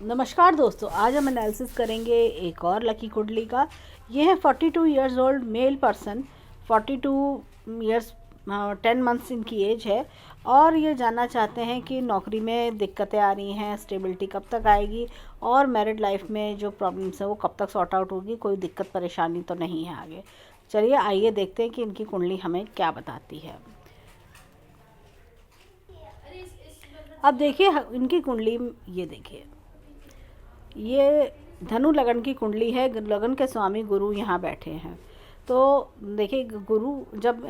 नमस्कार दोस्तों, आज हम एनालिसिस करेंगे एक और लकी कुंडली का। ये है 42 years old male person. 42 years 10 months इनकी एज है और ये जानना चाहते हैं कि नौकरी में दिक्कतें आ रही हैं, स्टेबिलिटी कब तक आएगी और मैरिड लाइफ में जो प्रॉब्लम्स है वो कब तक सॉर्ट आउट होगी, कोई दिक्कत परेशानी तो नहीं है आगे। चलिए आइए देखते हैं कि इनकी कुंडली हमें क्या बताती है। अब देखिए इनकी कुंडली, ये देखिए, ये धनु लगन की कुंडली है। लगन के स्वामी गुरु यहाँ बैठे हैं। तो देखिए गुरु जब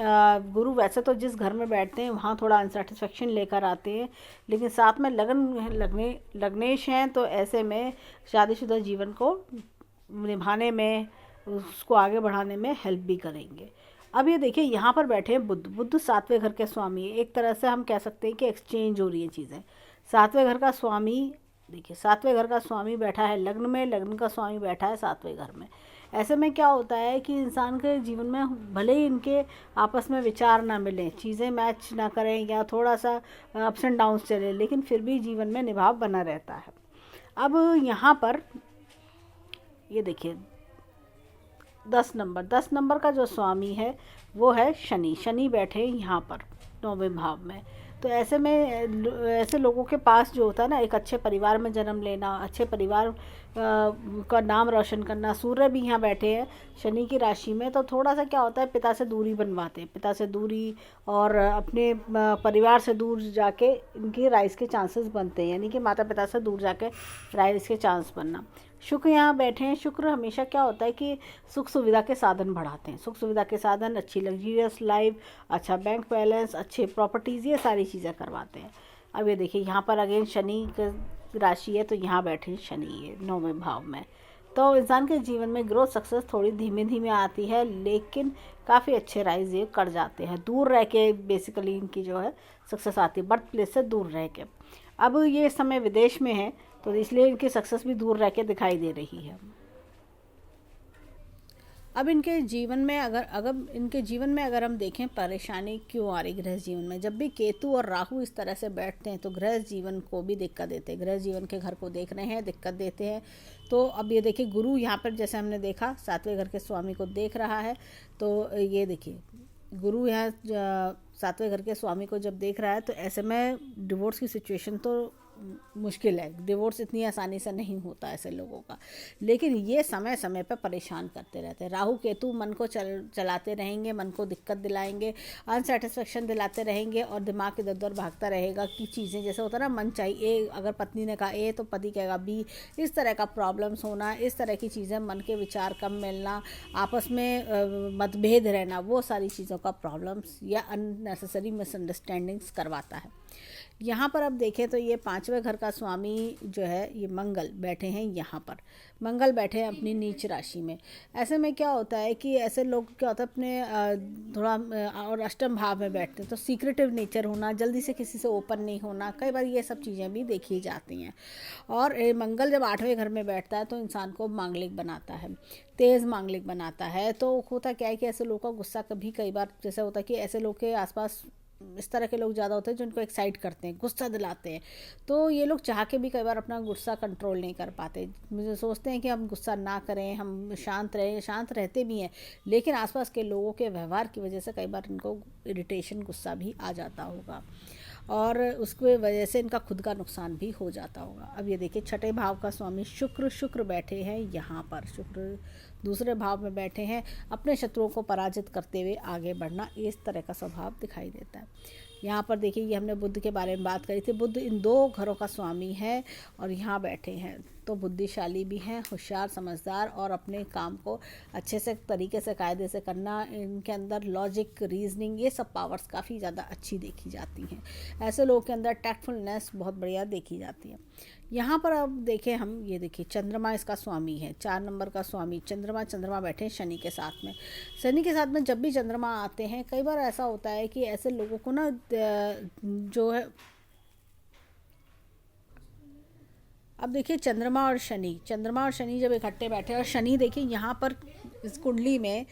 गुरु वैसे तो जिस घर में बैठते हैं वहाँ थोड़ा अनसेटिस्फेक्शन लेकर आते हैं, लेकिन साथ में लग्नेश हैं, तो ऐसे में शादीशुदा जीवन को निभाने में, उसको आगे बढ़ाने में हेल्प भी करेंगे। अब ये देखिए यहाँ पर बैठे हैं बुद्ध 7वें घर के स्वामी। एक तरह से हम कह सकते हैं कि एक्सचेंज हो रही है चीज़ें। 7वें घर का स्वामी, देखिए 7वें घर का स्वामी बैठा है लग्न में, लग्न का स्वामी बैठा है 7वें घर में। ऐसे में क्या होता है कि इंसान के जीवन में भले ही इनके आपस में विचार ना मिलें, चीज़ें मैच ना करें या थोड़ा सा अप्स एंड डाउन्स चले, लेकिन फिर भी जीवन में निभाव बना रहता है। अब यहाँ पर ये देखिए 10 नंबर का जो स्वामी है वो है शनि। शनि बैठे यहाँ पर 9वें भाव में। तो ऐसे में ऐसे लोगों के पास जो होता है ना, एक अच्छे परिवार में जन्म लेना, अच्छे परिवार का नाम रोशन करना। सूर्य भी यहाँ बैठे हैं शनि की राशि में, तो थोड़ा सा क्या होता है, पिता से दूरी बनवाते हैं, पिता से दूरी और अपने परिवार से दूर जाके इनकी राइज के चांसेस बनते हैं, यानी कि माता पिता से दूर जाके राइज के चांस बनना। शुक्र यहाँ बैठे हैं। शुक्र हमेशा क्या होता है कि सुख सुविधा के साधन बढ़ाते हैं। सुख सुविधा के साधन, अच्छी लग्जरियस लाइफ, अच्छा बैंक बैलेंस, अच्छे प्रॉपर्टीज़, ये सारी चीज़ें करवाते हैं। अब ये देखिए यहाँ पर अगेन शनि की राशि है, तो यहाँ बैठे शनि ये 9वें भाव में। तो इंसान के जीवन में ग्रोथ सक्सेस थोड़ी धीमे धीमे आती है, लेकिन काफ़ी अच्छे राइज ये कर जाते हैं। दूर रह के बेसिकली इनकी जो है सक्सेस आती है, बर्थ प्लेस से दूर रह के। अब ये इस समय विदेश में है, तो इसलिए इनकी सक्सेस भी दूर रह के दिखाई दे रही है। अब इनके जीवन में अगर हम देखें परेशानी क्यों आ रही गृहस्थ जीवन में, जब भी केतु और राहु इस तरह से बैठते हैं तो गृहस्थ जीवन को भी दिक्कत देते हैं। गृहस्थ जीवन के घर को देख रहे हैं, दिक्कत देते हैं। तो अब ये देखिए गुरु यहाँ पर जैसे हमने देखा 7वें घर के स्वामी को देख रहा है, तो ये देखिए गुरु यहाँ 7वें घर के स्वामी को जब देख रहा है, तो ऐसे में डिवोर्स की सिचुएशन तो मुश्किल है। डिवोर्स इतनी आसानी से नहीं होता ऐसे लोगों का, लेकिन ये समय समय पर परेशान करते रहते हैं। राहु केतु मन को चलाते रहेंगे, मन को दिक्कत दिलाएंगे, अनसेटिस्फेक्शन दिलाते रहेंगे और दिमाग इधर उधर भागता रहेगा कि चीज़ें जैसे होता है ना, मन चाहिए ए, अगर पत्नी ने कहा ए तो पति कहेगा बी, इस तरह का प्रॉब्लम्स होना, इस तरह की चीज़ें, मन के विचार कम मिलना, आपस में मतभेद रहना, वो सारी चीज़ों का प्रॉब्लम्स या अननेसेसरी मिसअंडरस्टैंडिंग्स करवाता है। यहाँ पर अब देखें तो ये 5वें घर का स्वामी जो है ये मंगल बैठे हैं यहाँ पर। मंगल बैठे हैं अपनी नीच राशि में। ऐसे में क्या होता है कि ऐसे लोग क्या होता है अपने थोड़ा और अष्टम भाव में बैठते हैं, तो सीक्रेटिव नेचर होना, जल्दी से किसी से ओपन नहीं होना, कई बार ये सब चीज़ें भी देखी जाती हैं। और मंगल जब 8वें घर में बैठता है तो इंसान को मांगलिक बनाता है, तेज़ मांगलिक बनाता है। तो होता क्या है कि ऐसे लोगों का गुस्सा कभी कई बार जैसे होता है कि ऐसे लोग के आसपास इस तरह के लोग ज़्यादा होते हैं जो इनको एक्साइट करते हैं, गुस्सा दिलाते हैं। तो ये लोग चाह के भी कई बार अपना गुस्सा कंट्रोल नहीं कर पाते। मुझे सोचते हैं कि हम गुस्सा ना करें, हम शांत रहें, शांत रहते भी हैं, लेकिन आसपास के लोगों के व्यवहार की वजह से कई बार इनको इरिटेशन, गुस्सा भी आ जाता होगा और उसकी वजह से इनका खुद का नुकसान भी हो जाता होगा। अब ये देखिए 6ठे भाव का स्वामी शुक्र बैठे हैं यहाँ पर। शुक्र दूसरे भाव में बैठे हैं, अपने शत्रुओं को पराजित करते हुए आगे बढ़ना, इस तरह का स्वभाव दिखाई देता है। यहाँ पर देखिए ये हमने बुध के बारे में बात करी थी। बुध इन 2 घरों का स्वामी है और यहाँ बैठे हैं, तो बुद्धिशाली भी हैं, होशियार, समझदार और अपने काम को अच्छे से तरीके से कायदे से करना, इनके अंदर लॉजिक, रीजनिंग, ये सब पावर्स काफ़ी ज़्यादा अच्छी देखी जाती हैं। ऐसे लोगों के अंदर टैक्टफुलनेस बहुत बढ़िया देखी जाती है। यहाँ पर अब देखें हम, ये देखिए चंद्रमा इसका स्वामी है, 4 नंबर का स्वामी चंद्रमा बैठे हैं शनि के साथ में। शनि के साथ में जब भी चंद्रमा आते हैं, कई बार ऐसा होता है कि ऐसे लोगों को ना जो है, अब देखिए चंद्रमा और शनि जब इकट्ठे बैठे, और शनि देखिए यहाँ पर इस कुंडली में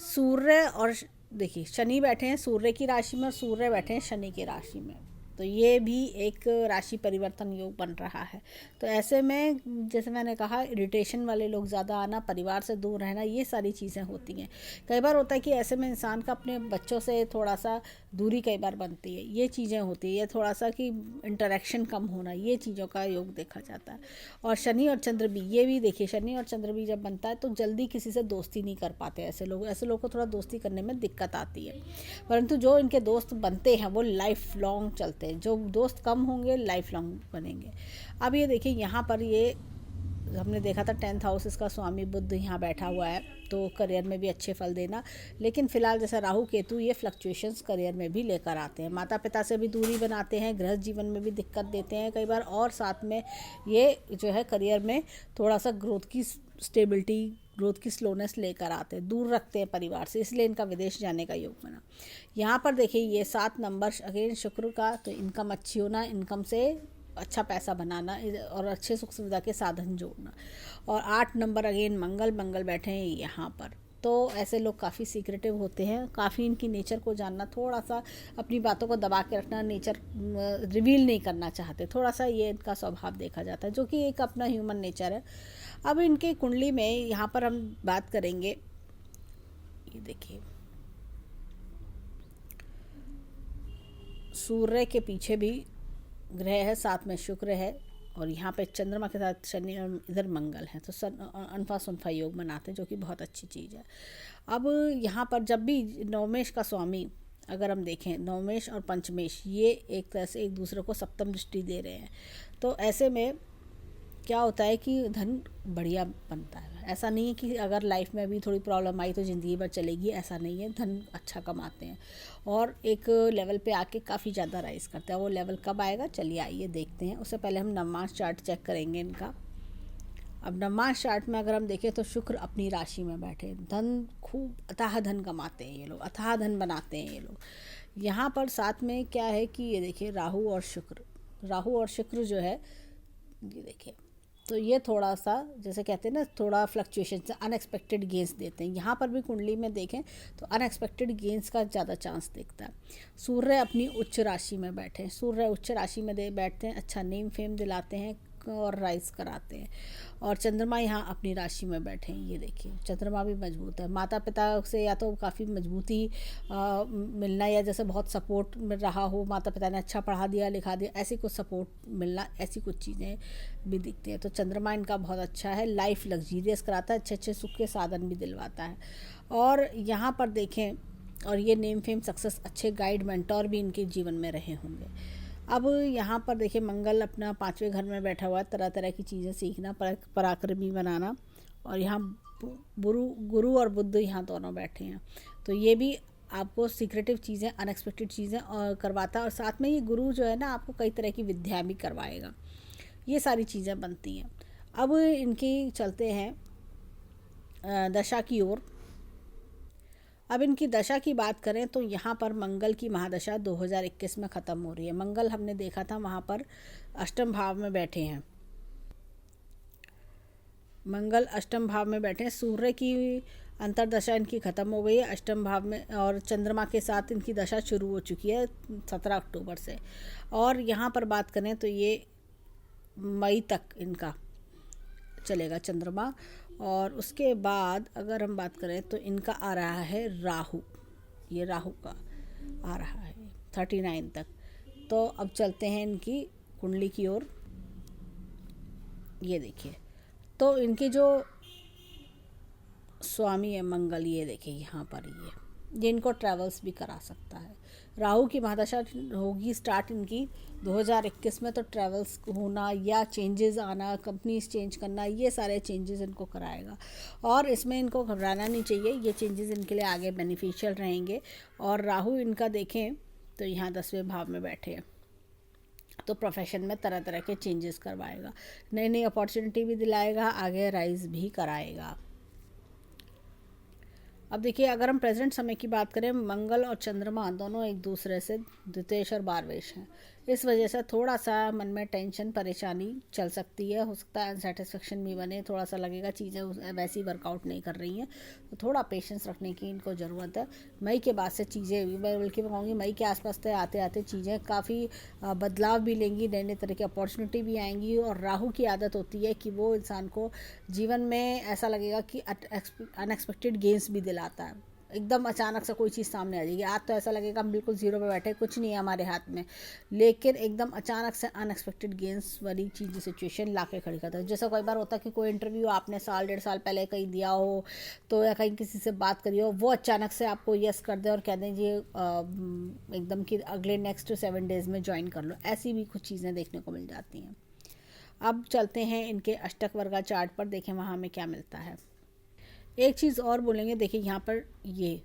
सूर्य और देखिए शनि बैठे हैं सूर्य की राशि में और सूर्य बैठे हैं शनि की राशि में। तो ये भी एक राशि परिवर्तन योग बन रहा है। तो ऐसे में जैसे मैंने कहा, इरिटेशन वाले लोग ज़्यादा आना, परिवार से दूर रहना, ये सारी चीज़ें होती हैं। कई बार होता है कि ऐसे में इंसान का अपने बच्चों से थोड़ा सा दूरी कई बार बनती है, ये चीज़ें होती है। ये थोड़ा सा कि इंटरेक्शन कम होना, ये चीज़ों का योग देखा जाता है। और शनि और चंद्र भी, ये भी देखिए, शनि और चंद्र भी जब बनता है तो जल्दी किसी से दोस्ती नहीं कर पाते ऐसे लोग को थोड़ा दोस्ती करने में दिक्कत आती है। परंतु जो इनके दोस्त बनते हैं वो लाइफ लॉन्ग चलते हैं, जो दोस्त कम होंगे लाइफ लॉन्ग बनेंगे। अब ये देखिए, यहाँ पर ये हमने देखा था 10th हाउस, इसका स्वामी बुध यहाँ बैठा हुआ है, तो करियर में भी अच्छे फल देना। लेकिन फिलहाल जैसा राहु केतु ये फ्लक्चुएशंस करियर में भी लेकर आते हैं, माता पिता से भी दूरी बनाते हैं, गृहस्थ जीवन में भी दिक्कत देते हैं कई बार, और साथ में ये जो है करियर में थोड़ा सा ग्रोथ की स्टेबिलिटी, ग्रोथ की स्लोनेस लेकर आते हैं, दूर रखते हैं परिवार से, इसलिए इनका विदेश जाने का योग बना। यहाँ पर देखिए ये 7 नंबर अगेन शुक्र का, तो इनकम अच्छी होना, इनकम से अच्छा पैसा बनाना और अच्छे सुख सुविधा के साधन जोड़ना। और 8 नंबर अगेन मंगल बैठे हैं यहाँ पर। तो ऐसे लोग काफ़ी सीक्रेटिव होते हैं, काफ़ी इनकी नेचर को जानना, थोड़ा सा अपनी बातों को दबा के रखना, नेचर रिवील नहीं करना चाहते, थोड़ा सा ये इनका स्वभाव देखा जाता है, जो कि एक अपना ह्यूमन नेचर है। अब इनके कुंडली में यहाँ पर हम बात करेंगे, ये देखिए सूर्य के पीछे भी ग्रह है, साथ में शुक्र है, और यहाँ पे चंद्रमा के साथ शनि और इधर मंगल है, तो अनफा सुनफा योग बनाते हैं, जो कि बहुत अच्छी चीज़ है। अब यहाँ पर जब भी नवमेश का स्वामी अगर हम देखें, नवमेश और पंचमेश ये एक तरह से एक दूसरे को सप्तम दृष्टि दे रहे हैं, तो ऐसे में क्या होता है कि धन बढ़िया बनता है। ऐसा नहीं है कि अगर लाइफ में अभी थोड़ी प्रॉब्लम आई तो ज़िंदगी भर चलेगी, ऐसा नहीं है। धन अच्छा कमाते हैं और एक लेवल पे आके काफ़ी ज़्यादा राइज करते हैं। वो लेवल कब आएगा, चलिए आइए देखते हैं। उससे पहले हम नवमास चार्ट चेक करेंगे इनका। अब नवमास चार्ट में अगर हम देखें तो शुक्र अपनी राशि में बैठे, धन खूब अथाह धन कमाते हैं ये लोग, अथाह धन बनाते हैं ये लोग। यहाँ पर साथ में क्या है कि ये देखिए राहु और शुक्र जो है, ये देखिए, तो ये थोड़ा सा जैसे कहते हैं ना, थोड़ा फ्लक्चुएशन से अनएक्सपेक्टेड गेंस देते हैं। यहाँ पर भी कुंडली में देखें तो अनएक्सपेक्टेड गेंस का ज़्यादा चांस दिखता है। सूर्य अपनी उच्च राशि में बैठे हैं, सूर्य उच्च राशि में बैठते हैं, अच्छा नेम फेम दिलाते हैं और राइज कराते हैं। और चंद्रमा यहाँ अपनी राशि में बैठे हैं, ये देखिए चंद्रमा भी मजबूत है। माता पिता से या तो काफ़ी मजबूती मिलना, या जैसे बहुत सपोर्ट मिल रहा हो, माता पिता ने अच्छा पढ़ा दिया लिखा दिया, ऐसी कुछ सपोर्ट मिलना, ऐसी कुछ चीज़ें भी दिखती हैं। तो चंद्रमा इनका बहुत अच्छा है, लाइफ लग्जीरियस कराता है, अच्छे अच्छे सुख के साधन भी दिलवाता है। और यहाँ पर देखें, और ये नेम फेम सक्सेस, अच्छे गाइड मेंटोर भी इनके जीवन में रहे होंगे। अब यहाँ पर देखिए मंगल अपना 5वें घर में बैठा हुआ है, तरह तरह की चीज़ें सीखना, पराक्रमी बनाना। और यहाँ गुरु और बुध यहाँ दोनों बैठे हैं, तो ये भी आपको सीक्रेटिव चीज़ें, अनएक्सपेक्टेड चीज़ें करवाता है। और साथ में ये गुरु जो है ना, आपको कई तरह की विद्या भी करवाएगा। ये सारी चीज़ें बनती हैं। अब इनकी चलते हैं दशा की ओर। अब इनकी दशा की बात करें तो यहाँ पर मंगल की महादशा 2021 में ख़त्म हो रही है। मंगल हमने देखा था वहाँ पर अष्टम भाव में बैठे हैं, मंगल अष्टम भाव में बैठे हैं। सूर्य की अंतरदशा इनकी ख़त्म हो गई है अष्टम भाव में, और चंद्रमा के साथ इनकी दशा शुरू हो चुकी है 17 अक्टूबर से। और यहाँ पर बात करें तो ये मई तक इनका चलेगा चंद्रमा। और उसके बाद अगर हम बात करें तो इनका आ रहा है राहु, ये राहु का आ रहा है 39 तक। तो अब चलते हैं इनकी कुंडली की ओर। ये देखिए, तो इनके जो स्वामी है मंगल, ये देखिए यहाँ पर ये इनको ट्रैवल्स भी करा सकता है। राहु की महादशा होगी स्टार्ट इनकी 2021 में, तो ट्रैवल्स होना या चेंजेस आना, कंपनीज चेंज करना, ये सारे चेंजेस इनको कराएगा। और इसमें इनको घबराना नहीं चाहिए, ये चेंजेस इनके लिए आगे बेनिफिशियल रहेंगे। और राहु इनका देखें तो यहाँ 10वें भाव में बैठे हैं, तो प्रोफेशन में तरह तरह के चेंजेस करवाएगा, नई नई अपॉर्चुनिटी भी दिलाएगा, आगे राइज भी कराएगा। अब देखिए, अगर हम प्रेजेंट समय की बात करें, मंगल और चंद्रमा दोनों एक दूसरे से द्वितीयेश और बारहवेश हैं। इस वजह से थोड़ा सा मन में टेंशन परेशानी चल सकती है, हो सकता है अनसेटिस्फेक्शन भी बने, थोड़ा सा लगेगा चीज़ें वैसी वर्कआउट नहीं कर रही हैं, तो थोड़ा पेशेंस रखने की इनको ज़रूरत है। मई के बाद से चीज़ें, मैं बल्कि मैं कहूँगी मई के आसपास से आते आते चीज़ें काफ़ी बदलाव भी लेंगी, नए नए तरह की अपॉर्चुनिटी भी आएंगी। और राहु की आदत होती है कि वो इंसान को जीवन में ऐसा लगेगा कि अनएक्सपेक्टेड गेंस भी दिलाता है। एकदम अचानक से कोई चीज़ सामने आ जाएगी, आज तो ऐसा लगेगा हम बिल्कुल ज़ीरो पे बैठे, कुछ नहीं है हमारे हाथ में, लेकिन एकदम अचानक से अनएक्सपेक्टेड गेंस वाली चीज़ सिचुएशन ला के खड़ी करता है। जैसा कई बार होता है कि कोई इंटरव्यू आपने साल 1.5 साल पहले कहीं दिया हो, तो या कहीं किसी से बात करी हो, वो अचानक से आपको यस कर दे और कह दें जी एकदम कि अगले नेक्स्ट 7 डेज़ में ज्वाइन कर लो, ऐसी भी कुछ चीज़ें देखने को मिल जाती हैं। अब चलते हैं इनके अष्टक वर्गा चार्ट पर, देखें वहाँ हमें क्या मिलता है। एक चीज़ और बोलेंगे, देखिए यहाँ पर ये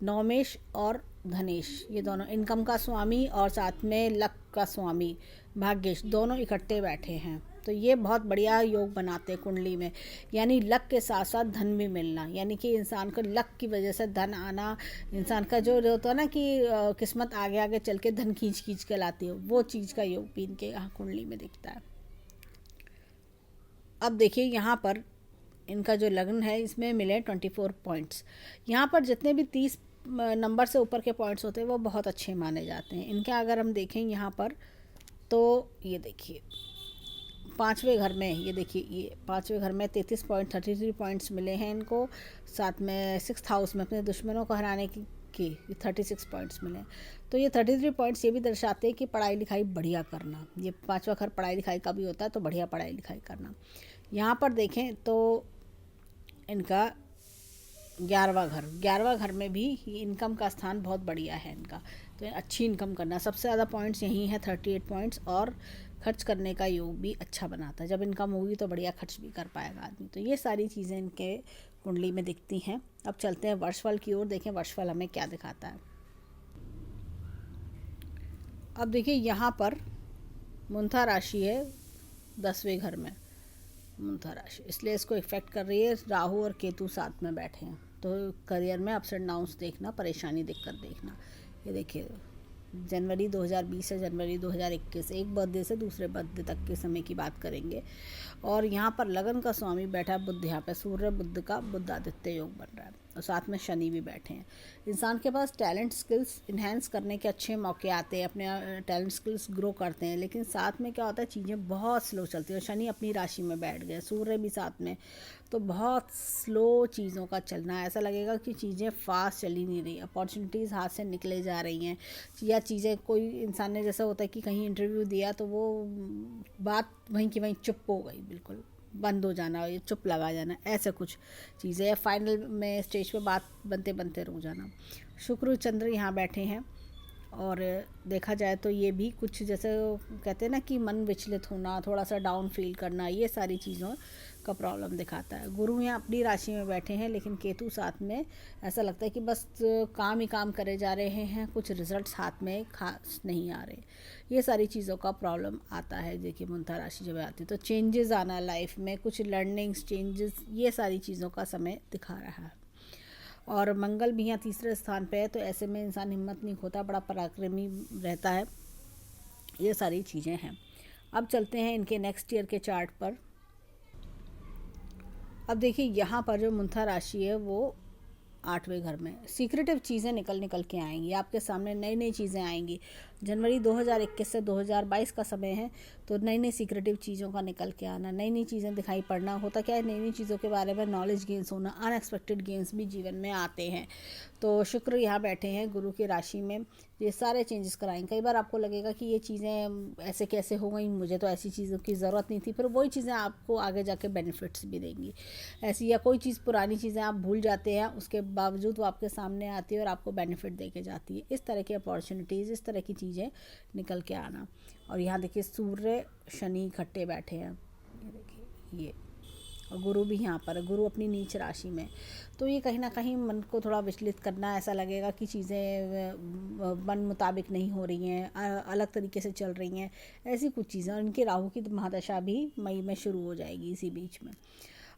नौमेश और धनेश, ये दोनों इनकम का स्वामी और साथ में लक का स्वामी भाग्येश, दोनों इकट्ठे बैठे हैं, तो ये बहुत बढ़िया योग बनाते हैं कुंडली में। यानी लक के साथ साथ धन भी मिलना, यानी कि इंसान को लक की वजह से धन आना, इंसान का जो होता है ना कि किस्मत आगे आगे चल के धन खींच खींच के लाती है, वो चीज़ का योग भी इनके यहाँ कुंडली में दिखता है। अब देखिए यहाँ पर इनका जो लग्न है इसमें मिले 24 पॉइंट्स। यहाँ पर जितने भी 30 नंबर से ऊपर के पॉइंट्स होते हैं वो बहुत अच्छे माने जाते हैं इनके। अगर हम देखें यहाँ पर तो ये देखिए 5वें घर में, ये देखिए ये 5वें घर में 33 पॉइंट्स मिले हैं इनको। साथ में 6th हाउस में अपने दुश्मनों को हराने की 36 पॉइंट्स मिले। तो ये 33 पॉइंट्स ये भी दर्शाते हैं कि पढ़ाई लिखाई बढ़िया करना, ये 5वां घर पढ़ाई लिखाई का भी होता है, तो बढ़िया पढ़ाई लिखाई करना। यहाँ पर देखें तो इनका 11वां घर में भी इनकम का स्थान बहुत बढ़िया है इनका, तो अच्छी इनकम करना, सबसे ज़्यादा पॉइंट्स यही हैं 38 पॉइंट्स। और खर्च करने का योग भी अच्छा बनाता है, जब इनकम होगी तो बढ़िया खर्च भी कर पाएगा आदमी। तो ये सारी चीज़ें इनके कुंडली में दिखती हैं। अब चलते हैं वर्षफल की ओर, देखें वर्षफल हमें क्या दिखाता है। अब देखिए यहाँ पर मूंथा राशि है 10वें घर में, मूंथा राशि, इसलिए इसको इफेक्ट कर रही है। राहु और केतु साथ में बैठे हैं, तो करियर में अप्स एंड डाउन्स देखना, परेशानी दिक्कत देखना। ये देखिए जनवरी 2020 से जनवरी 2021, एक बर्थडे से दूसरे बर्थडे तक के समय की बात करेंगे। और यहाँ पर लगन का स्वामी बैठा है बुध, यहाँ पे सूर्य बुध का बुध आदित्य योग बन रहा है, और साथ में शनि भी बैठे हैं। इंसान के पास टैलेंट स्किल्स इन्हेंस करने के अच्छे मौके आते हैं, अपने टैलेंट स्किल्स ग्रो करते हैं, लेकिन साथ में क्या होता है चीज़ें बहुत स्लो चलती हैं। और शनि अपनी राशि में बैठ गए, सूर्य भी साथ में, तो बहुत स्लो चीज़ों का चलना, ऐसा लगेगा कि चीज़ें फास्ट चली नहीं रही, अपॉर्चुनिटीज़ हाथ से निकले जा रही हैं, या चीज़ें कोई इंसान ने जैसा होता है कि कहीं इंटरव्यू दिया तो वो बात वहीं की वहीं चुप हो गई, बिल्कुल बंद हो जाना, ये चुप लगा जाना, ऐसे कुछ चीज़ें, या फाइनल में स्टेज पे बात बनते बनते रुक जाना। शुक्र चंद्र यहाँ बैठे हैं, और देखा जाए तो ये भी कुछ जैसे कहते हैं ना कि मन विचलित होना, थोड़ा सा डाउन फील करना, ये सारी चीज़ों का प्रॉब्लम दिखाता है। गुरु यहाँ अपनी राशि में बैठे हैं, लेकिन केतु साथ में, ऐसा लगता है कि बस काम ही काम करे जा रहे हैं, कुछ रिजल्ट्स हाथ में खास नहीं आ रहे, ये सारी चीज़ों का प्रॉब्लम आता है। देखिए मूंथा राशि जब आती है तो चेंजेस आना लाइफ में, कुछ लर्निंग्स चेंजेस, ये सारी चीज़ों का समय दिखा रहा है। और मंगल भी यहाँ तीसरे स्थान पे है, तो ऐसे में इंसान हिम्मत नहीं खोता, बड़ा पराक्रमी रहता है, ये सारी चीज़ें हैं। अब चलते हैं इनके नेक्स्ट ईयर के चार्ट पर। अब देखिए यहाँ पर जो मूंथा राशि है वो 8वें घर में, सीक्रेटिव चीज़ें निकल के आएंगी आपके सामने, नई नई चीज़ें आएंगी। जनवरी 2021 से 2022 का समय है, तो नई नई सीक्रेटिव चीज़ों का निकल के आना, नई नई चीज़ें दिखाई पड़ना, होता क्या है नई नई चीज़ों के बारे में नॉलेज गेंस होना, अनएक्सपेक्टेड गेंस भी जीवन में आते हैं। तो शुक्र यहाँ बैठे हैं गुरु की राशि में, ये सारे चेंजेस कराएंगे। कई बार आपको लगेगा कि ये चीज़ें ऐसे कैसे हो गई, मुझे तो ऐसी चीज़ों की ज़रूरत नहीं थी, फिर वही चीज़ें आपको आगे जाके बेनिफिट्स भी देंगी ऐसी, या कोई चीज़ पुरानी चीज़ें आप भूल जाते हैं, उसके बावजूद वो आपके सामने आती है और आपको बेनिफिट दे के जाती है। इस तरह की अपॉर्चुनिटीज़, इस तरह की चीज़ें निकल के आना। और यहाँ देखिए सूर्य शनि इकट्ठे बैठे हैं, ये देखिए ये, और गुरु भी यहाँ पर है, गुरु अपनी नीच राशि में, तो ये कहीं ना कहीं मन को थोड़ा विचलित करना, ऐसा लगेगा कि चीज़ें मन मुताबिक नहीं हो रही हैं, अलग तरीके से चल रही हैं, ऐसी कुछ चीज़ें। और इनके राहु की महादशा भी मई में शुरू हो जाएगी इसी बीच में।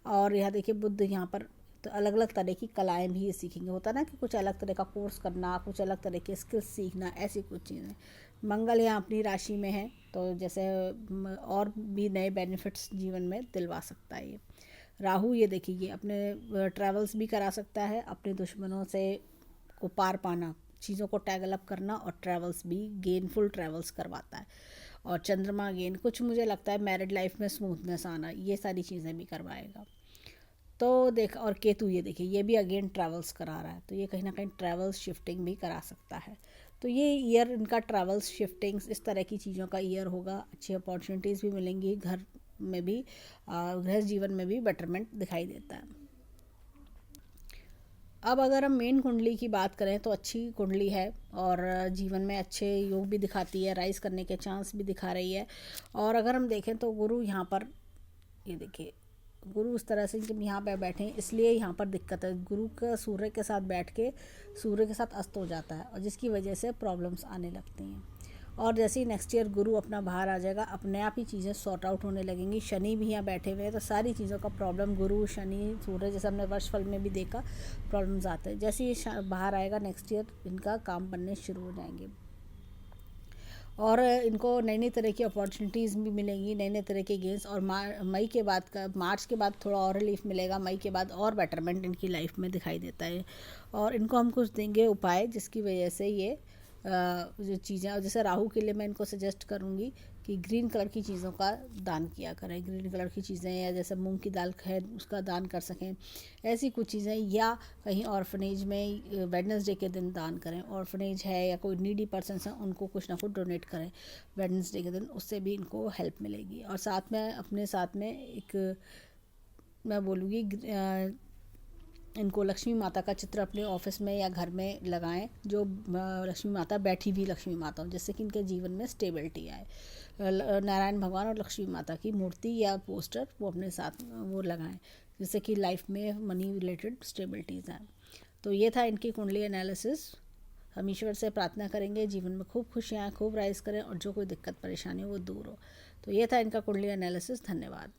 और यहाँ देखिए बुध यहाँ पर, तो अलग अलग तरह की कलाएं भी ये सीखेंगे, होता है ना कि कुछ अलग तरह का कोर्स करना, कुछ अलग तरह के स्किल्स सीखना, ऐसी कुछ चीज़ें। मंगल यहाँ अपनी राशि में है, तो जैसे और भी नए बेनिफिट्स जीवन में दिलवा सकता है ये। राहु ये देखिए ये अपने ट्रैवल्स भी करा सकता है, अपने दुश्मनों से को पार पाना, चीज़ों को टैगल अप करना, और ट्रैवल्स भी गेनफुल ट्रैवल्स करवाता है। और चंद्रमा गेन कुछ मुझे लगता है मैरिड लाइफ में स्मूथनेस आना, ये सारी चीज़ें भी करवाएगा। तो देख, और केतु ये देखिए ये भी अगेन ट्रैवल्स करा रहा है, तो ये कहीं ना कहीं ट्रैवल्स शिफ्टिंग भी करा सकता है। तो ये ईयर इनका ट्रैवल्स शिफ्टिंग्स इस तरह की चीज़ों का ईयर होगा। अच्छी अपॉर्चुनिटीज़ भी मिलेंगी, घर में भी गृहस्थ जीवन में भी बेटरमेंट दिखाई देता है। अब अगर हम मेन कुंडली की बात करें तो अच्छी कुंडली है, और जीवन में अच्छे योग भी दिखाती है, राइज करने के चांस भी दिखा रही है। और अगर हम देखें तो गुरु यहाँ पर, ये देखिए गुरु उस तरह से जब यहाँ पर बैठे हैं, इसलिए यहाँ पर दिक्कत है। गुरु का सूर्य के साथ बैठ के सूर्य के साथ अस्त हो जाता है, और जिसकी वजह से प्रॉब्लम्स आने लगती हैं। और जैसे ही नेक्स्ट ईयर गुरु अपना बाहर आ जाएगा, अपने आप ही चीज़ें सॉर्ट आउट होने लगेंगी। शनि भी यहाँ बैठे हुए हैं, तो सारी चीज़ों का प्रॉब्लम, गुरु शनि सूर्य जैसे हमने वर्षफल में भी देखा, प्रॉब्लम्स आते हैं। जैसे ही बाहर आएगा नेक्स्ट ईयर, इनका काम बनने शुरू हो जाएंगे, और इनको नई नई तरह की अपॉर्चुनिटीज़ भी मिलेंगी, नए नए तरह के गेंस। और मई के बाद का, मार्च के बाद थोड़ा और रिलीफ मिलेगा, मई के बाद और बेटरमेंट इनकी लाइफ में दिखाई देता है। और इनको हम कुछ देंगे उपाय, जिसकी वजह से ये जो चीज़ें, जैसे राहु के लिए मैं इनको सजेस्ट करूँगी कि ग्रीन कलर की चीज़ों का दान किया करें। ग्रीन कलर की चीज़ें, या जैसे मूंग की दाल है उसका दान कर सकें, ऐसी कुछ चीज़ें। या कहीं ऑर्फनेज में वेडनेसडे के दिन दान करें, ऑर्फनेज है या कोई नीडी पर्सन्स हैं उनको कुछ ना कुछ डोनेट करें वेडनेसडे के दिन, उससे भी इनको हेल्प मिलेगी। और साथ में अपने साथ में एक मैं बोलूँगी, इनको लक्ष्मी माता का चित्र अपने ऑफिस में या घर में लगाएं, जो लक्ष्मी माता बैठी हुई लक्ष्मी माता हो, जिससे कि इनके जीवन में स्टेबिलिटी आए। नारायण भगवान और लक्ष्मी माता की मूर्ति या पोस्टर वो अपने साथ वो लगाएं, जिससे कि लाइफ में मनी रिलेटेड स्टेबिलिटीज़ आए। तो ये था इनकी कुंडली एनालिसिस। हम ईश्वर से प्रार्थना करेंगे जीवन में खूब खुशियाँ, खूब राइज करें, और जो कोई दिक्कत परेशानी हो वो दूर हो। तो ये था इनका कुंडली एनालिसिस। धन्यवाद।